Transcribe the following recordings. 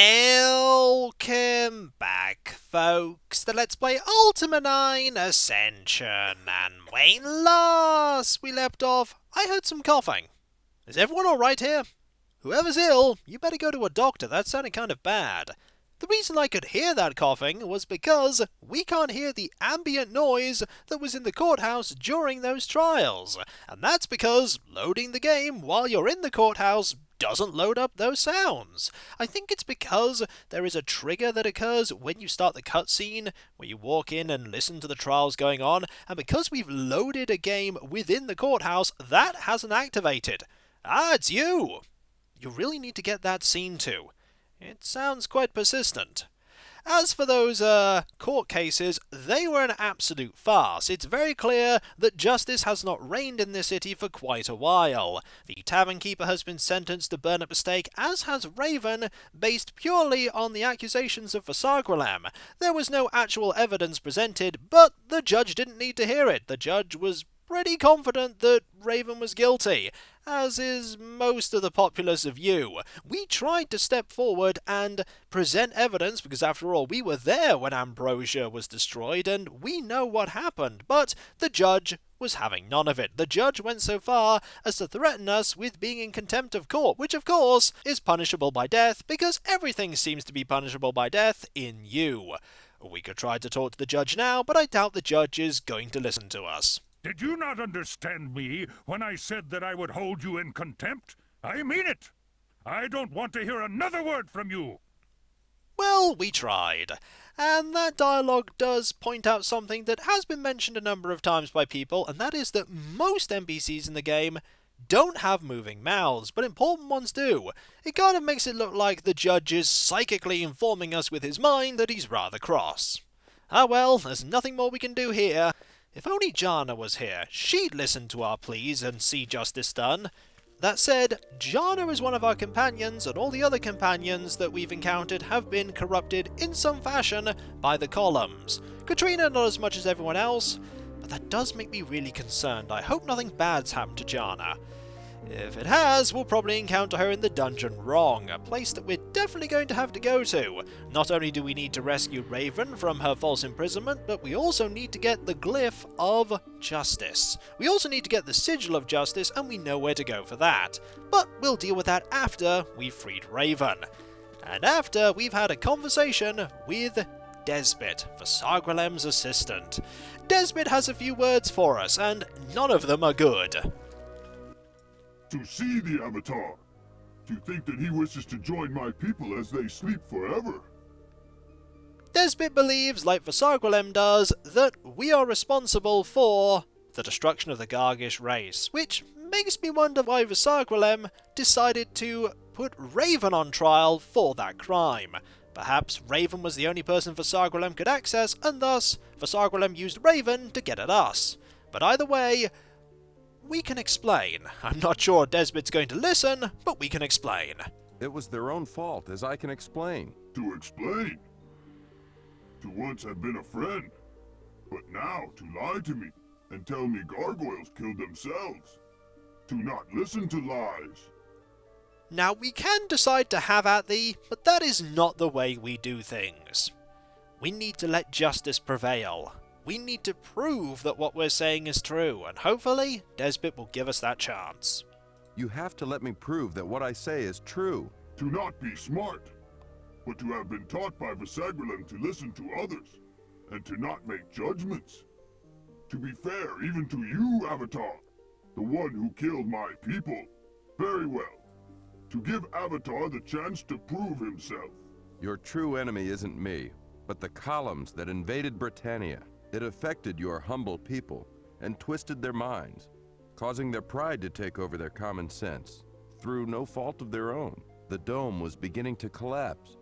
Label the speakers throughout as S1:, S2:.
S1: Welcome back, folks, to Let's Play Ultima 9 Ascension, and when last we left off, I heard some coughing. Is everyone alright here? Whoever's ill, you better go to a doctor, that sounded kind of bad. The reason I could hear that coughing was because we can't hear the ambient noise that was in the courthouse during those trials, and that's because loading the game while you're in the courthouse doesn't load up those sounds. I think it's because there is a trigger that occurs when you start the cutscene, where you walk in and listen to the trials going on, and because we've loaded a game within the courthouse, that hasn't activated. Ah, it's you! You really need to get that scene too. It sounds quite persistent. As for those court cases, they were an absolute farce. It's very clear that justice has not reigned in this city for quite a while. The tavern keeper has been sentenced to burn at the stake, as has Raven, based purely on the accusations of Vasagralem. There was no actual evidence presented, but the judge didn't need to hear it. The judge was pretty confident that Raven was guilty, as is most of the populace of you. We tried to step forward and present evidence, because after all, we were there when Ambrosia was destroyed, and we know what happened, but the judge was having none of it. The judge went so far as to threaten us with being in contempt of court, which of course is punishable by death, because everything seems to be punishable by death in you. We could try to talk to the judge now, but I doubt the judge is going to listen to us.
S2: Did you not understand me when I said that I would hold you in contempt? I mean it! I don't want to hear another word from you!
S1: Well, we tried. And that dialogue does point out something that has been mentioned a number of times by people, and that is that most NPCs in the game don't have moving mouths, but important ones do. It kind of makes it look like the judge is psychically informing us with his mind that he's rather cross. Ah well, there's nothing more we can do here. If only Jana was here, she'd listen to our pleas and see justice done. That said, Jana is one of our companions, and all the other companions that we've encountered have been corrupted in some fashion by the columns. Katrina not as much as everyone else, but that does make me really concerned. I hope nothing bad's happened to Jana. If it has, we'll probably encounter her in the dungeon wrong, a place that we're definitely going to have to go to. Not only do we need to rescue Raven from her false imprisonment, but we also need to get the glyph of justice. We also need to get the sigil of justice, and we know where to go for that. But we'll deal with that after we've freed Raven. And after we've had a conversation with Desmet, Vasagralem's assistant. Desmet has a few words for us, and none of them are good.
S3: To see the Avatar, to think that he wishes to join my people as they sleep forever.
S1: Desmet believes, like Vasagralem does, that we are responsible for the destruction of the Gargish race, which makes me wonder why Vasagralem decided to put Raven on trial for that crime. Perhaps Raven was the only person Vasagralem could access, and thus Vasagralem used Raven to get at us. But either way, we can explain. I'm not sure Desmet's going to listen, but we can explain.
S4: It was their own fault, as I can explain.
S3: To explain? To once have been a friend, but now to lie to me and tell me gargoyles killed themselves. To not listen to lies.
S1: Now, we can decide to have at thee, but that is not the way we do things. We need to let justice prevail. We need to prove that what we're saying is true, and hopefully, Desmet will give us that chance.
S4: You have to let me prove that what I say is true.
S3: To not be smart, but to have been taught by Vasagralem to listen to others, and to not make judgments. To be fair even to you, Avatar, the one who killed my people. Very well. To give Avatar the chance to prove himself.
S4: Your true enemy isn't me, but the columns that invaded Britannia. It affected your humble people and twisted their minds, causing their pride to take over their common sense. Through no fault of their own, the dome was beginning to collapse,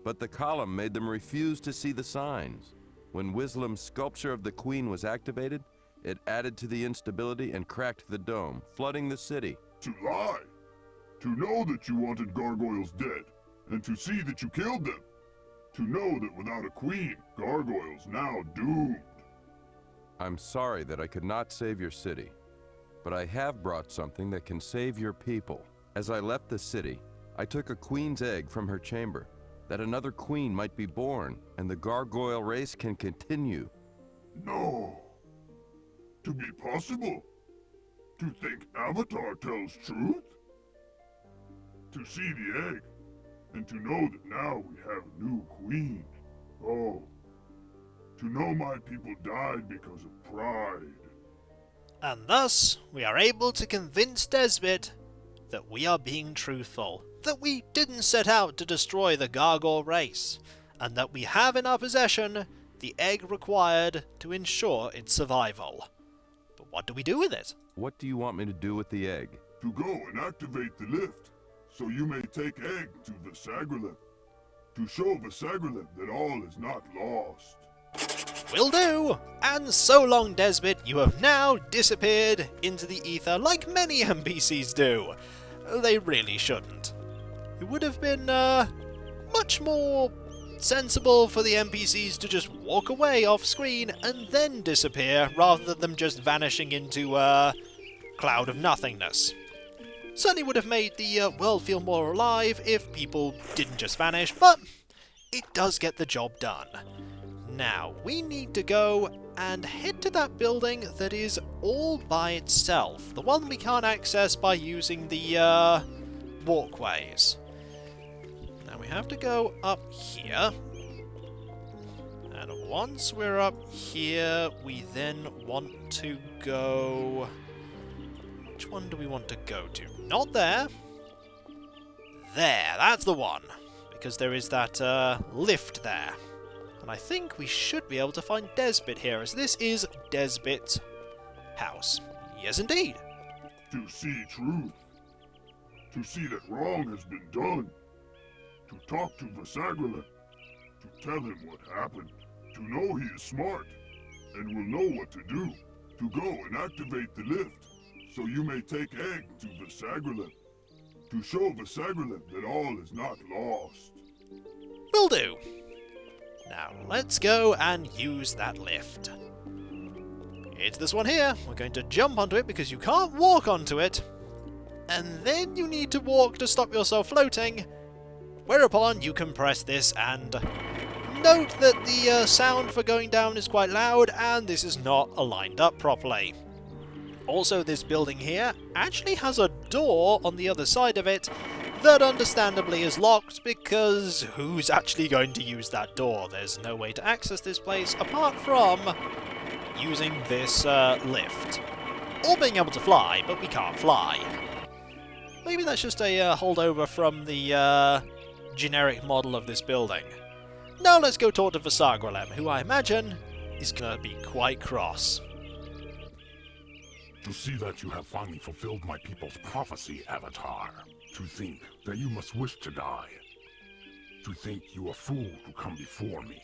S4: but the column made them refuse to see the signs. When Wislam's sculpture of the Queen was activated, it added to the instability and cracked the dome, flooding the city.
S3: To lie. To know that you wanted gargoyles dead, and to see that you killed them. To know that without a queen, gargoyles now doomed.
S4: I'm sorry that I could not save your city, but I have brought something that can save your people. As I left the city, I took a queen's egg from her chamber that another queen might be born, and the gargoyle race can continue.
S3: No. To be possible? To think Avatar tells truth? To see the egg, and to know that now we have a new queen. Oh. To know my people died because of pride.
S1: And thus, we are able to convince Desmet that we are being truthful, that we didn't set out to destroy the gargoyle race, and that we have in our possession the egg required to ensure its survival. But what do we do with it?
S4: What do you want me to do with the egg?
S3: To go and activate the lift, so you may take egg to Vasagralem. To show Vasagralem that all is not lost.
S1: Will do! And so long, Desmet, you have now disappeared into the ether like many NPCs do. They really shouldn't. It would have been, much more sensible for the NPCs to just walk away off screen and then disappear, rather than them just vanishing into a cloud of nothingness. Certainly would have made the world feel more alive if people didn't just vanish, but it does get the job done. Now, we need to go and head to that building that is all by itself. The one we can't access by using the walkways. Now we have to go up here. And once we're up here, we then want to go... Which one do we want to go to? Not there. There, that's the one. Because there is that lift there. And I think we should be able to find Desmet here, as this is Desmet's house. Yes, indeed.
S3: To see truth. To see that wrong has been done. To talk to Vasagralem. To tell him what happened. To know he is smart and will know what to do. To go and activate the lift, so you may take egg to Vasagralem. To show Vasagralem that all is not lost.
S1: Will do. Now, let's go and use that lift. It's this one here. We're going to jump onto it because you can't walk onto it. And then you need to walk to stop yourself floating. Whereupon you can press this and... Note that the sound for going down is quite loud and this is not aligned up properly. Also, this building here actually has a door on the other side of it that understandably is locked, because who's actually going to use that door? There's no way to access this place apart from using this lift. Or being able to fly, but we can't fly. Maybe that's just a holdover from the generic model of this building. Now let's go talk to Vasagralem, who I imagine is going to be quite cross.
S5: To see that you have finally fulfilled my people's prophecy, Avatar. To think that you must wish to die. To think you a fool to come before me.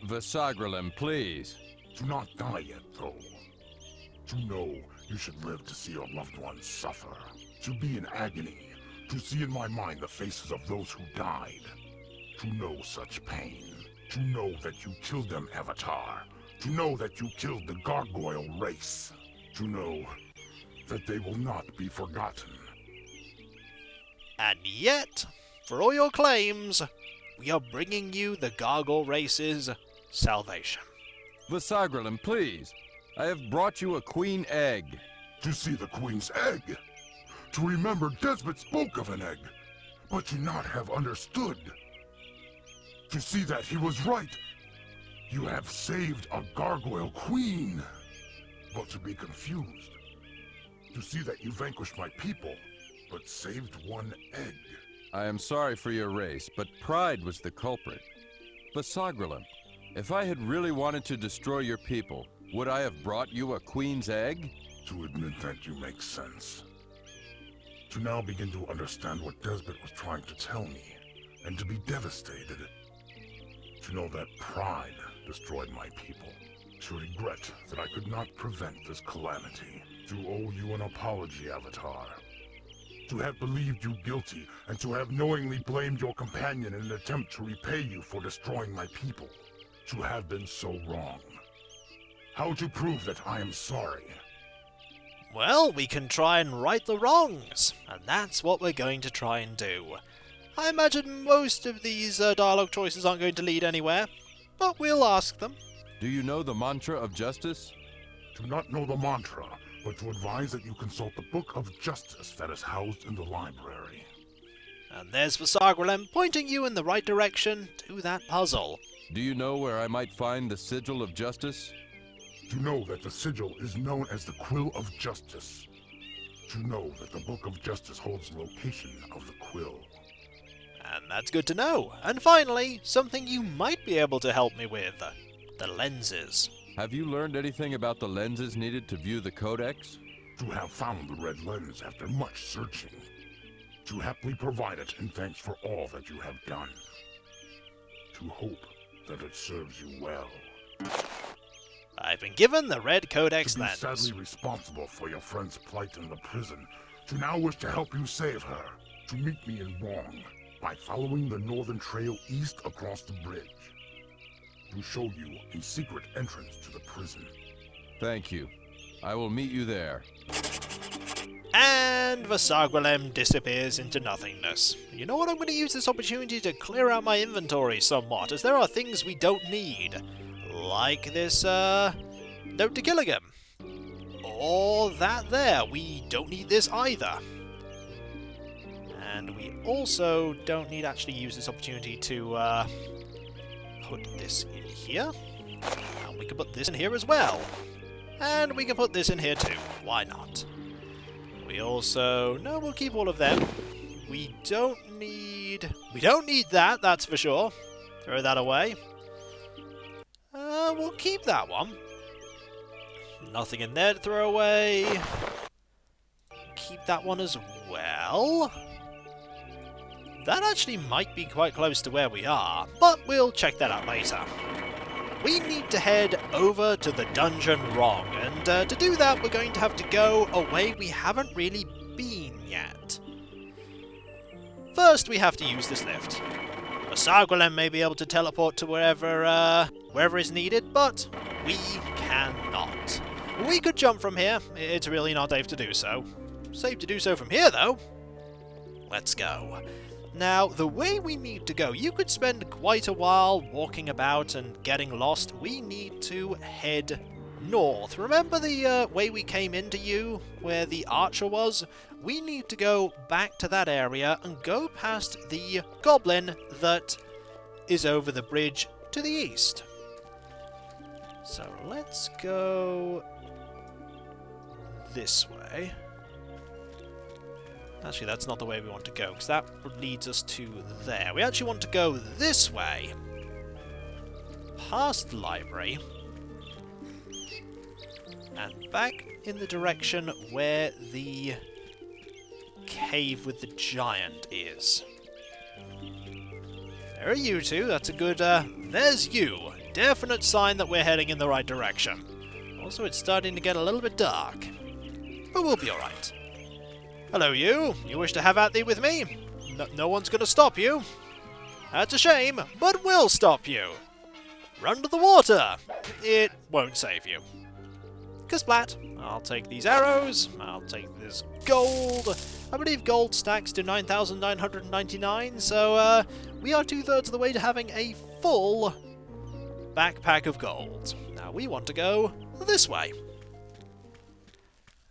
S4: Vasagralem, please.
S5: To not die yet, though. To know you should live to see your loved ones suffer. To be in agony. To see in my mind the faces of those who died. To know such pain. To know that you killed them, Avatar. To know that you killed the gargoyle race. To know that they will not be forgotten.
S1: And yet, for all your claims, we are bringing you the gargoyle race's salvation.
S4: Vasagralem, please. I have brought you a queen egg.
S5: To see the queen's egg. To remember Desmet spoke of an egg, but to not have understood. To see that he was right. You have saved a gargoyle queen. But to be confused. To see that you vanquished my people, but saved one egg.
S4: I am sorry for your race, but pride was the culprit. Vasagralem, if I had really wanted to destroy your people, would I have brought you a queen's egg?
S5: To admit that you make sense. To now begin to understand what Desmet was trying to tell me, and to be devastated. To know that pride destroyed my people. To regret that I could not prevent this calamity. To owe you an apology, Avatar. To have believed you guilty, and to have knowingly blamed your companion in an attempt to repay you for destroying my people. To have been so wrong. How to prove that I am sorry?
S1: Well, we can try and right the wrongs, and that's what we're going to try and do. I imagine most of these dialogue choices aren't going to lead anywhere, but we'll ask them.
S4: Do you know the mantra of justice?
S5: Do not know the mantra, but to advise that you consult the Book of Justice that is housed in the library.
S1: And there's Vasagralem pointing you in the right direction to that puzzle.
S4: Do you know where I might find the sigil of justice?
S5: To know that the sigil is known as the Quill of Justice. To know that the Book of Justice holds the location of the quill.
S1: And that's good to know. And finally, something you might be able to help me with. The lenses.
S4: Have you learned anything about the lenses needed to view the codex?
S5: To have found the red lens after much searching. To happily provide it in thanks for all that you have done. To hope that it serves you well.
S1: I've been given the red codex
S5: To be
S1: lens.
S5: sadly responsible for your friend's plight in the prison. To now wish to help you save her. To meet me in Wong by following the northern trail east across the bridge. To show you a secret entrance to the prison.
S4: Thank you. I will meet you there.
S1: And Vasagralem disappears into nothingness. You know what? I'm going to use this opportunity to clear out my inventory somewhat, as there are things we don't need. Like this, note to Gilligan. Or that there. We don't need this either. And we also don't need to actually use this opportunity to, put this in here. And we can put this in here as well. And we can put this in here too. Why not? We also... No, we'll keep all of them. We don't need that, that's for sure. Throw that away. We'll keep that one. Nothing in there to throw away. Keep that one as well. That actually might be quite close to where we are, but we'll check that out later. We need to head over to the dungeon wrong, and to do that we're going to have to go a way we haven't really been yet. First we have to use this lift. Vasagralem may be able to teleport to wherever is needed, but we cannot. We could jump from here, it's really not safe to do so. Safe to do so from here though. Let's go. Now, the way we need to go, you could spend quite a while walking about and getting lost. We need to head north. Remember the way we came into you, where the archer was? We need to go back to that area and go past the goblin that is over the bridge to the east. So let's go this way. Actually, that's not the way we want to go, because that leads us to there. We actually want to go this way. Past the library. And back in the direction where the cave with the giant is. There are you two. That's a good, there's you. Definite sign that we're heading in the right direction. Also, it's starting to get a little bit dark. But we'll be alright. Hello, you. You wish to have at thee with me? No one's going to stop you. That's a shame, but we'll stop you. Run to the water. It won't save you. Kasplat. I'll take these arrows. I'll take this gold. I believe gold stacks to 9,999, so we are 2/3 of the way to having a full backpack of gold. Now we want to go this way.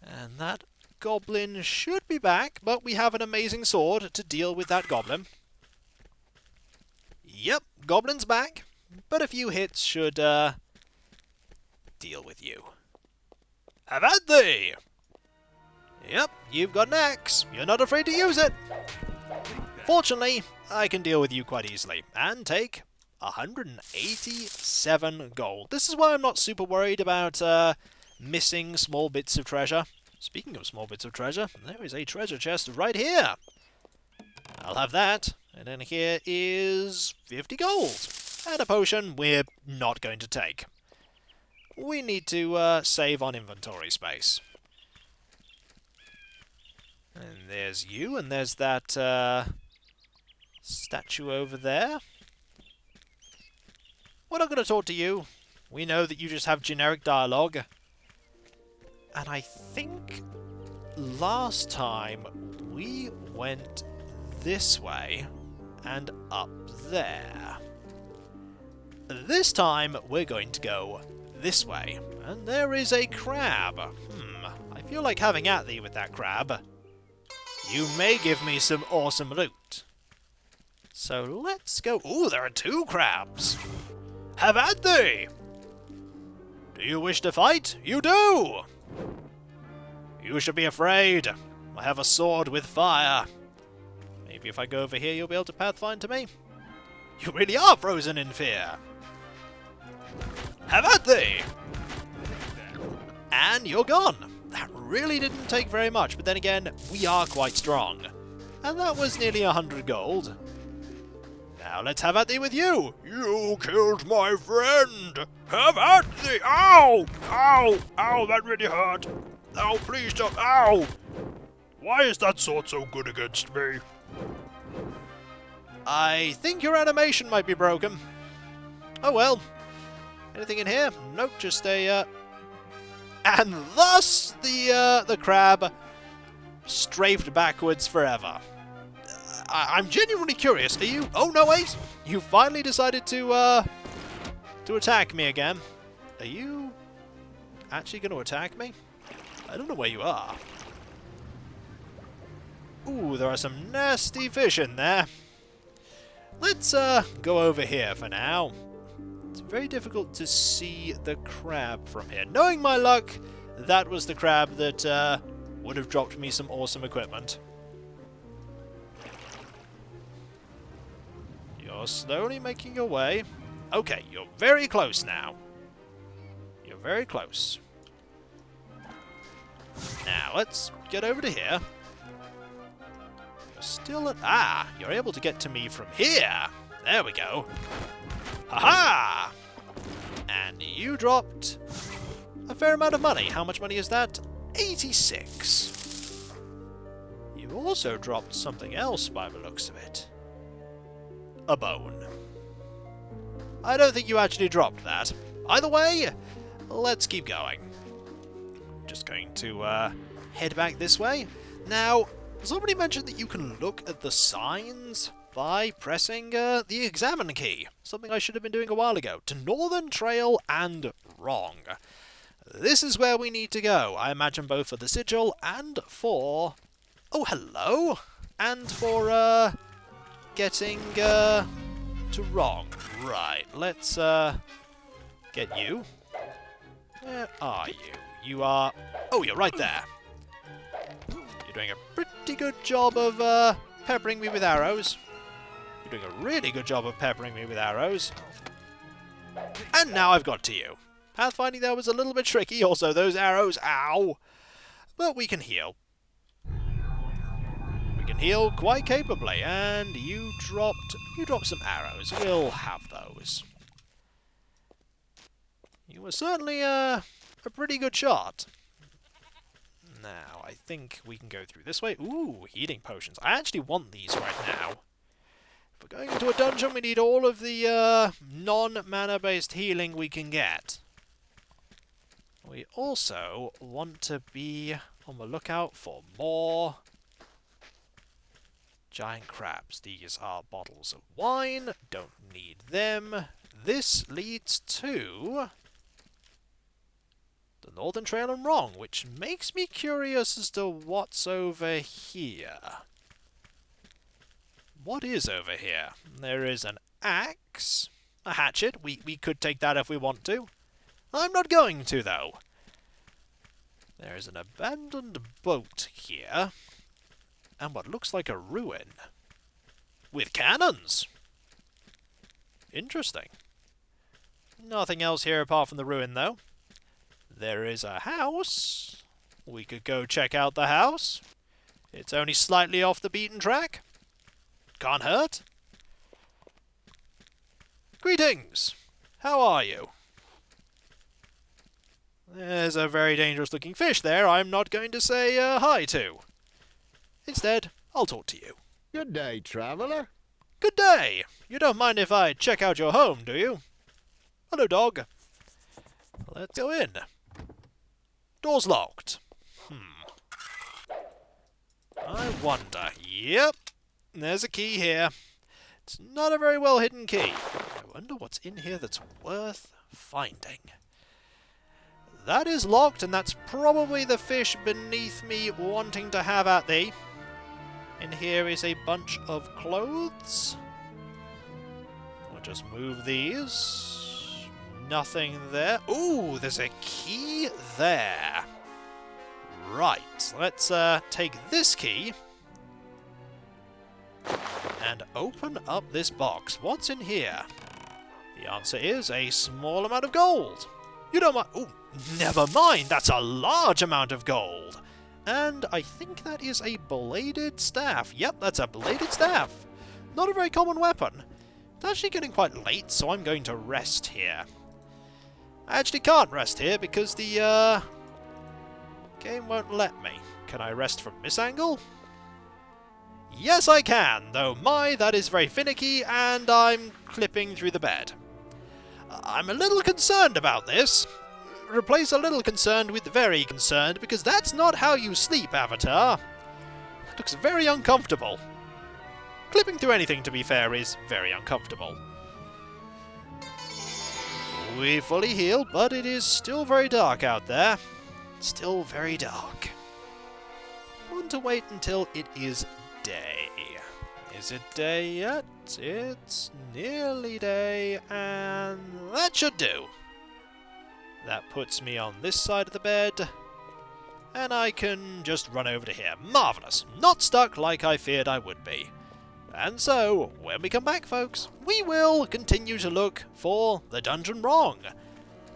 S1: And that goblin should be back, but we have an amazing sword to deal with that goblin. Yep, goblin's back, but a few hits should deal with you. Have at thee! Yep, you've got an axe. You're not afraid to use it. Fortunately, I can deal with you quite easily, and take 187 gold. This is why I'm not super worried about missing small bits of treasure. Speaking of small bits of treasure, there is a treasure chest right here. I'll have that. And then here is 50 gold. And a potion we're not going to take. We need to save on inventory space. And there's you, and there's that statue over there. We're not going to talk to you. We know that you just have generic dialogue. And I think last time we went this way. and up there. This time we're going to go this way, and there is a crab. I feel like having at thee with that crab. You may give me some awesome loot. So let's go. Ooh, there are 2 crabs. Have at thee! Do you wish to fight? You do! You should be afraid. I have a sword with fire. Maybe if I go over here you'll be able to pathfind to me? You really are frozen in fear. Have at thee! And you're gone. That really didn't take very much, but then again, we are quite strong. And that was nearly 100 gold. Now let's have at thee with you! You killed my friend! Have at thee! Ow! Ow! Ow, that really hurt! Ow, please don't! Ow! Why is that sword so good against me? I think your animation might be broken. Oh well. Anything in here? Nope, just a, And thus the crab strafed backwards forever. I'm genuinely curious. Are you... Oh, no, wait! You finally decided to attack me again. Are you actually going to attack me? I don't know where you are. Ooh, there are some nasty fish in there. Let's go over here for now. It's very difficult to see the crab from here. Knowing my luck, that was the crab that would have dropped me some awesome equipment. You're slowly making your way. Okay, you're very close now. You're very close. Now, let's get over to here. You're still at... Ah, you're able to get to me from here. There we go. Ha-ha! And you dropped a fair amount of money. How much money is that? 86. You also dropped something else by the looks of it. A bone. I don't think you actually dropped that. Either way, let's keep going. Just going to head back this way. Now, somebody mentioned that you can look at the signs by pressing the examine key. Something I should have been doing a while ago. To Northern Trail and wrong. This is where we need to go. I imagine both for the sigil and for... Oh, hello! And for, getting, to wrong. Right, let's, get you. Where are you? You are... Oh, you're right there. You're doing a pretty good job of, peppering me with arrows. You're doing a really good job of peppering me with arrows. And now I've got to you. Pathfinding there was a little bit tricky. Also, those arrows, ow! But we can heal. We can heal quite capably. And you dropped some arrows. We'll have those. You were certainly a pretty good shot. Now, I think we can go through this way. Ooh, healing potions. I actually want these right now. If we're going into a dungeon, we need all of the non-mana-based healing we can get. We also want to be on the lookout for more giant crabs. These are bottles of wine. Don't need them. This leads to the Northern Trail and wrong, which makes me curious as to what's over here. What is over here? There is an axe, a hatchet. We could take that if we want to. I'm not going to, though. There is an abandoned boat here, and what looks like a ruin. With cannons! Interesting. Nothing else here apart from the ruin, though. There is a house. We could go check out the house. It's only slightly off the beaten track. Can't hurt. Greetings! How are you? There's a very dangerous-looking fish there I'm not going to say hi to. Instead, I'll talk to you.
S6: Good day, traveler.
S1: Good day! You don't mind if I check out your home, do you? Hello, dog. Let's go in. Door's locked. I wonder. Yep. There's a key here. It's not a very well hidden key. I wonder what's in here that's worth finding. That is locked, and that's probably the fish beneath me wanting to have at thee. In here is a bunch of clothes. I'll just move these. Nothing there. Ooh, there's a key there. Right, let's take this key and open up this box. What's in here? The answer is a small amount of gold. You don't mind. Ooh, never mind. That's a large amount of gold. And I think that is a bladed staff. Yep, that's a bladed staff. Not a very common weapon. It's actually getting quite late, so I'm going to rest here. I actually can't rest here because the game won't let me. Can I rest from this angle? Yes, I can, though that is very finicky, and I'm clipping through the bed. I'm a little concerned about this. Replace a little concerned with very concerned, because that's not how you sleep, Avatar. It looks very uncomfortable. Clipping through anything, to be fair, is very uncomfortable. We fully healed, but it is still very dark out there. Still very dark. I want to wait until it is day. Is it day yet? It's nearly day, and that should do. That puts me on this side of the bed, and I can just run over to here. Marvellous. Not stuck like I feared I would be. And so, when we come back, folks, we will continue to look for the dungeon wrong.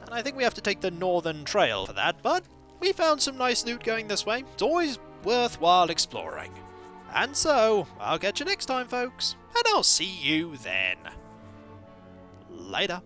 S1: And I think we have to take the northern trail for that, but we found some nice loot going this way. It's always worthwhile exploring. And so, I'll catch you next time, folks, and I'll see you then. Later.